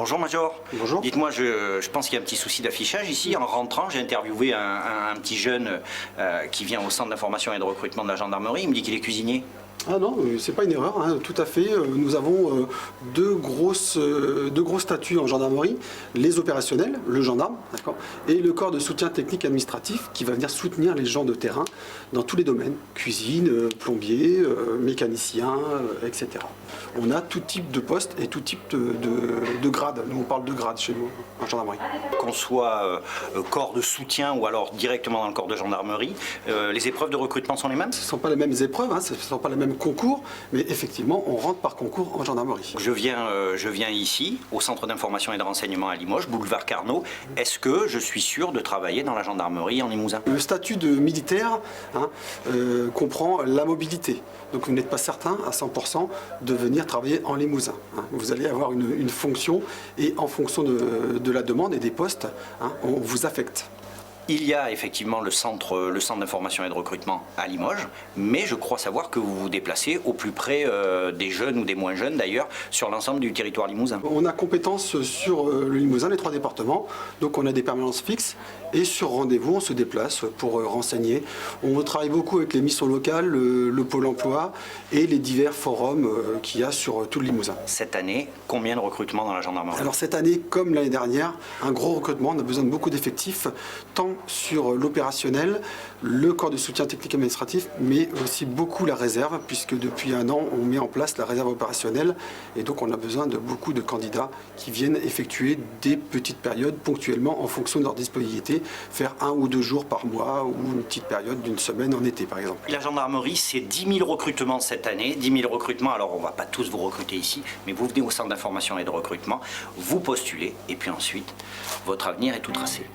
Bonjour Major. Bonjour. Dites-moi, je pense qu'il y a un petit souci d'affichage ici. En rentrant, j'ai interviewé un petit jeune qui vient au centre d'information et de recrutement de la gendarmerie. Il me dit qu'il est cuisinier. Ah non, c'est pas une erreur, hein, tout à fait. Nous avons deux gros statuts en gendarmerie, les opérationnels, le gendarme, d'accord, et le corps de soutien technique administratif qui va venir soutenir les gens de terrain dans tous les domaines, cuisine, plombier, mécanicien, etc. On a tout type de poste et tout type de grade. Nous on parle de grade chez nous en gendarmerie. Qu'on soit corps de soutien ou alors directement dans le corps de gendarmerie, les épreuves de recrutement sont les mêmes? Ce ne sont pas les mêmes épreuves, hein, ce ne sont pas les mêmes concours, mais effectivement, on rentre par concours en gendarmerie. Je viens ici, au centre d'information et de renseignement à Limoges, boulevard Carnot. Est-ce que je suis sûr de travailler dans la gendarmerie en Limousin? Le statut de militaire comprend la mobilité. Donc vous n'êtes pas certain à 100% de venir travailler en Limousin. Vous allez avoir une fonction et en fonction de la demande et des postes, on vous affecte. Il y a effectivement le centre d'information et de recrutement à Limoges, mais je crois savoir que vous vous déplacez au plus près des jeunes ou des moins jeunes d'ailleurs, sur l'ensemble du territoire limousin. On a compétence sur le Limousin, les 3 départements, donc on a des permanences fixes et sur rendez-vous on se déplace pour renseigner. On travaille beaucoup avec les missions locales, le Pôle emploi et les divers forums qu'il y a sur tout le Limousin. Cette année, combien de recrutements dans la gendarmerie? Alors cette année, comme l'année dernière, un gros recrutement, on a besoin de beaucoup d'effectifs, tant sur l'opérationnel, le corps de soutien technique administratif, mais aussi beaucoup la réserve, puisque depuis un an, on met en place la réserve opérationnelle, et donc on a besoin de beaucoup de candidats qui viennent effectuer des petites périodes ponctuellement en fonction de leur disponibilité, faire 1 ou 2 jours par mois, ou une petite période d'une semaine en été par exemple. La gendarmerie, c'est 10 000 recrutements cette année, 10 000 recrutements, alors on ne va pas tous vous recruter ici, mais vous venez au centre d'information et de recrutement, vous postulez, et puis ensuite, votre avenir est tout tracé.